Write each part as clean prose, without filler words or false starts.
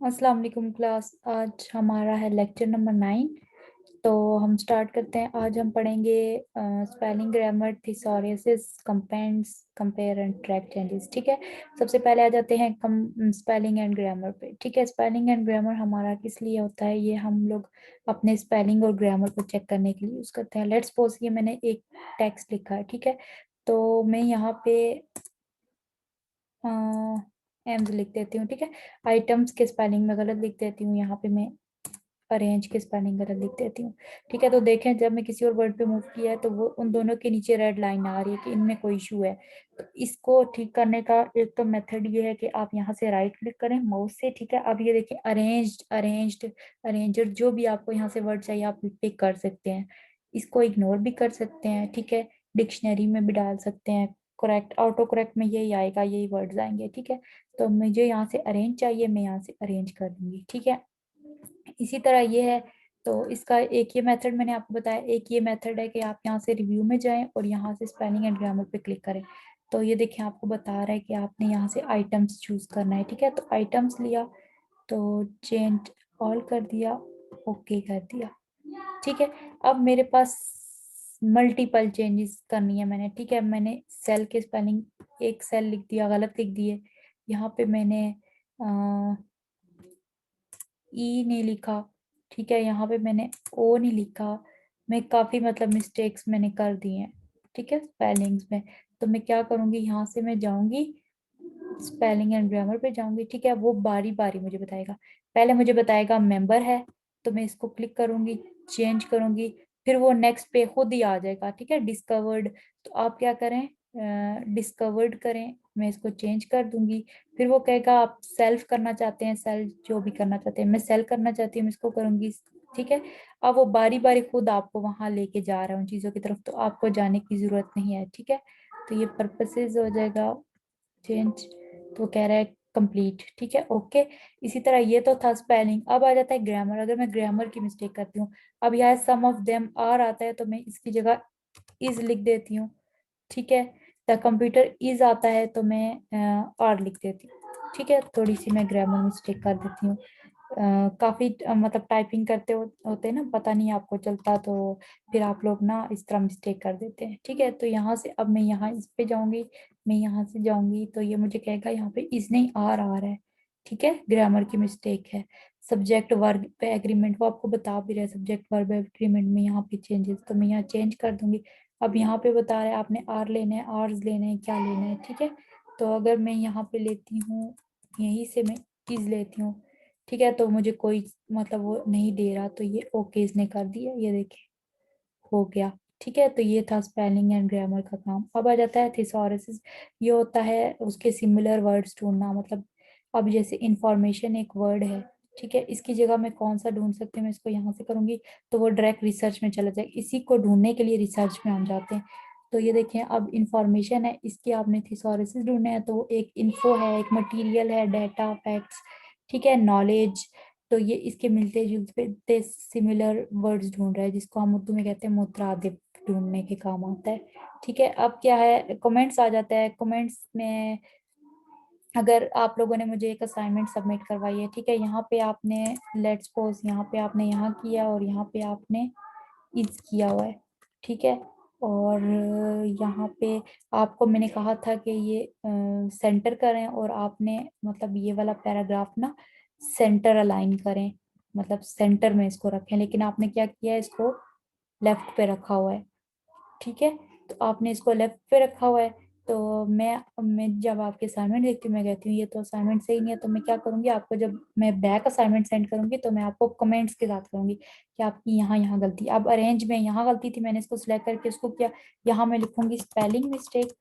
अस्सलाम वालेकुम क्लास। आज हमारा है लेक्चर नंबर 9। तो हम स्टार्ट करते हैं। आज हम पढ़ेंगे spelling, grammar, thesauruses, compounds, compare and track changes. ठीक है। सबसे पहले आ जाते हैं कम स्पेलिंग एंड ग्रामर पे। ठीक है। स्पेलिंग एंड ग्रामर हमारा किस लिए होता है? ये हम लोग अपने स्पेलिंग और ग्रामर को चेक करने के लिए यूज करते हैं। लेट्स सपोज ये मैंने एक टेक्स्ट लिखा है। ठीक है। तो मैं यहाँ पे एम्स लिख देती हूँ। ठीक है। आइटम्स के स्पेलिंग में गलत लिख देती हूँ। यहाँ पे मैं अरेंज के स्पेलिंग गलत लिख देती हूँ। ठीक है। तो देखें, जब मैं किसी और वर्ड पे मूव किया है तो वो उन दोनों के नीचे रेड लाइन आ रही है कि इनमें कोई इशू है। तो इसको ठीक करने का एक तो मेथड ये है कि आप यहाँ से राइट क्लिक करें माउस से। ठीक है। अब ये देखें, अरेंज्ड, अरेंज्ड, अरेंजर, जो भी आपको यहाँ से वर्ड चाहिए आप पिक कर सकते हैं। इसको इग्नोर भी कर सकते हैं। ठीक है। डिक्शनरी में भी डाल सकते हैं। करेक्ट, ऑटो करेक्ट में यही आएगा, यही वर्ड्स आएंगे। ठीक है। तो मुझे यहाँ से अरेंज चाहिए, मैं यहाँ से अरेंज कर दूंगी। ठीक है। इसी तरह ये है। तो इसका एक ये मेथड मैंने आपको बताया। एक ये मेथड है कि आप यहाँ से रिव्यू में जाएं और यहाँ से स्पेलिंग एंड ग्रामर पे क्लिक करें। तो ये देखिए, आपको बता रहा है कि आपने यहाँ से आइटम्स चूज करना है। ठीक है। तो आइटम्स लिया, तो चेंज ऑल कर दिया, ओके कर दिया। ठीक है। अब मेरे पास मल्टीपल चेंजेस करनी है मैंने। ठीक है। मैंने सेल के स्पेलिंग, एक सेल लिख दिया, गलत लिख दिए। यहाँ पे मैंने ई नहीं लिखा। ठीक है। यहाँ पे मैंने ओ नहीं लिखा। मैं काफी मतलब मिस्टेक्स मैंने कर दी हैं। ठीक है, स्पेलिंग्स में। तो मैं क्या करूंगी, यहाँ से मैं जाऊंगी स्पेलिंग एंड ग्रामर पे जाऊंगी। ठीक है। वो बारी बारी मुझे बताएगा। पहले मुझे बताएगा मेंबर है, तो मैं इसको क्लिक करूंगी, चेंज करूंगी, फिर वो नेक्स्ट पे खुद ही आ जाएगा। ठीक है। डिस्कवर्ड, तो आप क्या करें, डिस्कवर्ड करें। मैं इसको चेंज कर दूंगी। फिर वो कहेगा आप सेल्फ करना चाहते हैं, सेल जो भी करना चाहते हैं। मैं सेल करना चाहती हूँ, मैं इसको करूंगी। ठीक है। अब वो बारी बारी खुद आपको वहां लेके जा रहा है उन चीजों की तरफ, तो आपको जाने की जरूरत नहीं है। ठीक है। तो ये पर्पसेस हो जाएगा चेंज। तो कह रहा है कंप्लीट। ठीक है, ओके। इसी तरह ये तो था स्पेलिंग। अब आ जाता है ग्रामर। अगर मैं ग्रामर की मिस्टेक करती हूँ, अब यहाँ सम ऑफ देम आर आता है, तो मैं इसकी जगह इज लिख देती हूँ। ठीक है। द कंप्यूटर इज आता है, तो मैं आर लिख देती हूँ। ठीक है। थोड़ी सी मैं ग्रामर मिस्टेक कर देती हूँ। काफी मतलब टाइपिंग करते होते हैं ना, पता नहीं आपको चलता, तो फिर आप लोग ना इस तरह मिस्टेक कर देते हैं। ठीक है। तो यहाँ से अब मैं यहाँ इस पे जाऊंगी, मैं यहाँ से जाऊंगी, तो ये मुझे कहेगा यहाँ पे इज नहीं आर आ रहा है। ठीक है, ग्रामर की मिस्टेक है। सब्जेक्ट वर्ब पे एग्रीमेंट, वो आपको बता भी रहा है सब्जेक्ट वर्ब एग्रीमेंट में यहाँ पे चेंजेस, तो मैं यहाँ चेंज कर दूंगी। अब यहाँ पे बता रहा है आपने आर लेना है, आर्स लेना है, क्या लेना है। ठीक है। तो अगर मैं यहाँ पे लेती हूँ, यहीं से मैं इज लेती हूँ। ठीक है। तो मुझे कोई मतलब वो नहीं दे रहा, तो ये ओके इसने कर दिया, ये देखिए हो गया। ठीक है। तो ये था स्पेलिंग एंड ग्रामर का काम। अब आ जाता है थिसॉरसिस। ये होता है उसके सिमिलर वर्ड्स ढूंढना। मतलब अब जैसे इंफॉर्मेशन एक वर्ड है, ठीक है, इसकी जगह मैं कौन सा ढूंढ सकती हूँ, मैं इसको यहाँ से करूंगी, तो वो डायरेक्ट रिसर्च में चला जाएगा। इसी को ढूंढने के लिए रिसर्च में हम जाते हैं। तो ये देखें, अब इंफॉर्मेशन है, इसके आपने थिसॉरसिस ढूंढने हैं, तो वो एक इन्फो है, एक मटेरियल है, डाटा, फैक्ट्स। ठीक है, नॉलेज। तो ये इसके मिलते जुलते सिमिलर वर्ड्स ढूंढ रहा है, जिसको हम उर्दू में कहते हैं मुतरादिफ, ढूंढने के काम आता है। ठीक है। अब क्या है, कमेंट्स आ जाता है। कमेंट्स में अगर आप लोगों ने मुझे एक असाइनमेंट सबमिट करवाई है, ठीक है, यहाँ पे आपने लेट्स सपोज यहाँ पे आपने यहाँ किया और यहाँ पे आपने इज किया हुआ है। ठीक है। और यहाँ पे आपको मैंने कहा था कि ये सेंटर करें, और आपने मतलब ये वाला पैराग्राफ ना सेंटर अलाइन करें, मतलब सेंटर में इसको रखें, लेकिन आपने क्या किया है, इसको लेफ्ट पे रखा हुआ है। ठीक है। तो आपने इसको लेफ्ट पे रखा हुआ है। तो मैं जब आपके असाइनमेंट देखती हूँ, मैं कहती हूँ ये तो असाइनमेंट सही नहीं है, तो मैं क्या करूंगी, आपको जब मैं बैक असाइनमेंट सेंड करूंगी, तो मैं आपको कमेंट्स के साथ करूंगी कि आपकी यहाँ यहाँ गलती। अब अरेंज में यहाँ गलती थी, मैंने इसको सिलेक्ट करके उसको किया, यहाँ मैं लिखूंगी स्पेलिंग मिस्टेक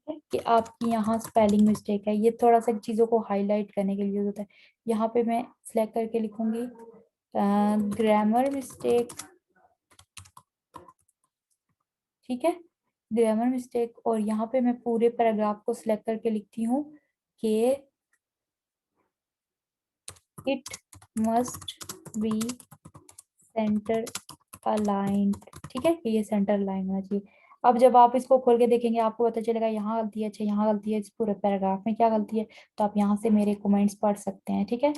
कि आपकी यहाँ स्पेलिंग मिस्टेक है। ये थोड़ा सा चीज़ों को हाईलाइट करने के लिए यूज होता है। यहाँ पे मैं सिलेक्ट करके लिखूंगी ग्रामर मिस्टेक। ठीक है, ग्रामर मिस्टेक। और यहाँ पे मैं पूरे पैराग्राफ को सिलेक्ट करके लिखती हूँ कि it must be centre aligned. ठीक है, कि ये सेंटर अलाइन होना चाहिए। अब जब आप इसको खोल के देखेंगे, आपको पता चलेगा यहाँ गलती है, अच्छा यहाँ गलती है, इस पूरे पैराग्राफ में क्या गलती है, तो आप यहाँ से मेरे कमेंट्स पढ़ सकते हैं। ठीक है।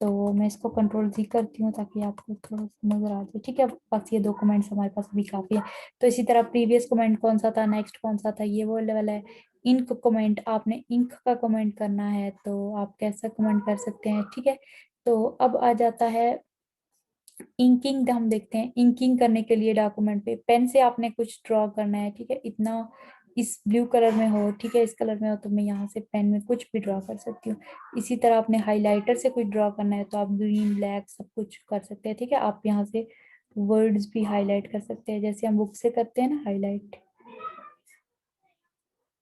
तो मैं इसको कंट्रोल जी करती हूँ ताकि आपको थोड़ा सा नजर आ जाए। ठीक है, बस ये दो कमेंट्स हमारे पास अभी काफी है। तो इसी तरह प्रीवियस कमेंट कौन सा था, नेक्स्ट कौन सा था, ये वो लेवल है। इंक कमेंट, आपने इंक का कमेंट करना है तो आप कैसा कमेंट कर सकते हैं। ठीक है, तो अब आ जाता है इंकिंग। हम देखते हैं इंकिंग करने के लिए डॉक्यूमेंट पे पेन से आपने कुछ ड्रॉ करना है। ठीक है, इतना इस ब्लू कलर में हो, ठीक है, इस कलर में हो, तो मैं यहाँ से पेन में कुछ भी ड्रॉ कर सकती हूँ। इसी तरह आपने हाइलाइटर से कुछ ड्रॉ करना है तो आप ग्रीन ब्लैक सब कुछ कर सकते हैं। ठीक है, आप यहाँ से वर्ड्स भी हाईलाइट कर सकते हैं जैसे हम बुक से करते हैं ना हाईलाइट।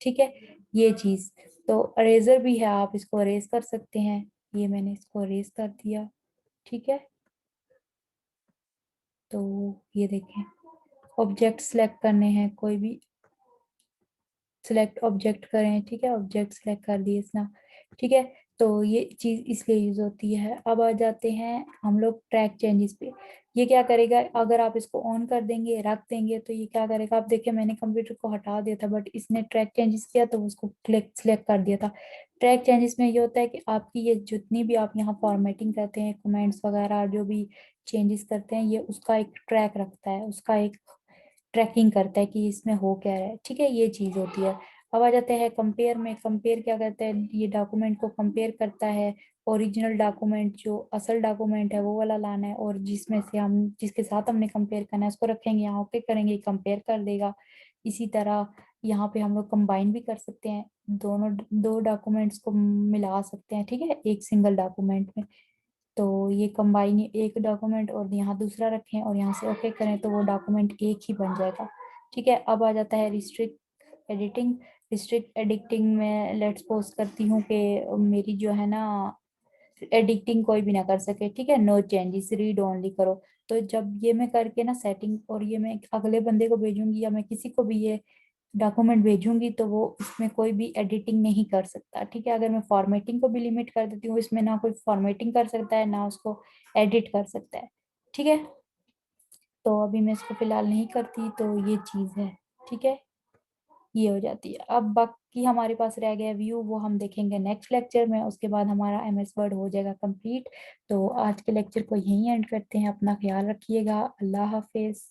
ठीक है, ये चीज। तो अरेजर भी है, आप इसको अरेज कर सकते हैं। ये मैंने इसको अरेज कर दिया। ठीक है, तो ये देखें, ऑब्जेक्ट सेलेक्ट करने हैं कोई भी, सिलेक्ट ऑब्जेक्ट करें। ठीक है, ऑब्जेक्ट सेलेक्ट कर दिए इसना। ठीक है, तो ये चीज इसलिए यूज होती है। अब आ जाते हैं हम लोग ट्रैक चेंजेस पे। ये क्या करेगा, अगर आप इसको ऑन कर देंगे रख देंगे तो ये क्या करेगा, आप देखिए मैंने कंप्यूटर को हटा दिया था बट इसने ट्रैक चेंजेस किया तो उसको क्लिक सिलेक्ट कर दिया था। ट्रैक चेंजेस में ये होता है कि आपकी ये जितनी भी आप यहाँ फॉर्मेटिंग करते हैं, कमेंट्स वगैरह जो भी चेंजेस करते हैं, ये उसका एक ट्रैक रखता है, उसका एक ट्रैकिंग करता है कि इसमें हो क्या रहा है। ठीक है, ये चीज होती है। अब आ जाते हैं कंपेयर में। कंपेयर क्या करता है, ये डॉक्यूमेंट को कंपेयर करता है। ओरिजिनल डॉक्यूमेंट जो असल डॉक्यूमेंट है वो वाला लाना है, और जिसमें से हम जिसके साथ हमने कंपेयर करना है उसको रखेंगे यहाँ, ओके करेंगे, कंपेयर कर देगा। इसी तरह यहाँ पे हम लोग कंबाइन भी कर सकते हैं, दोनों दो डॉक्यूमेंट्स को मिला सकते हैं। ठीक है, एक सिंगल डॉक्यूमेंट में। तो ये कंबाइन एक डॉक्यूमेंट और यहाँ दूसरा रखें और यहाँ से ओके करें तो वो डॉक्यूमेंट एक ही बन जाएगा। ठीक है, अब आ जाता है रिस्ट्रिक्ट एडिटिंग। रिस्ट्रिक्ट एडिटिंग में लेट्स सपोज करती हूँ कि मेरी जो है ना एडिटिंग कोई भी ना कर सके। ठीक है, नो चेंजेस, रीड ओनली करो। तो जब ये मैं करके ना सेटिंग, और ये मैं अगले बंदे को भेजूंगी या मैं किसी को भी ये डॉक्यूमेंट भेजूंगी तो वो इसमें कोई भी एडिटिंग नहीं कर सकता। ठीक है, अगर मैं फॉर्मेटिंग को भी लिमिट कर देती हूँ, इसमें ना कोई फॉर्मेटिंग कर सकता है ना उसको एडिट कर सकता है। ठीक है, तो अभी मैं इसको फिलहाल नहीं करती, तो ये चीज है। ठीक है, ये हो जाती है। अब बाकी हमारे पास रह गया व्यू, वो हम देखेंगे नेक्स्ट लेक्चर में, उसके बाद हमारा एमएस वर्ड हो जाएगा कंप्लीट। तो आज के लेक्चर को यहीं एंड करते हैं, अपना ख्याल रखिएगा, अल्लाह हाफिज।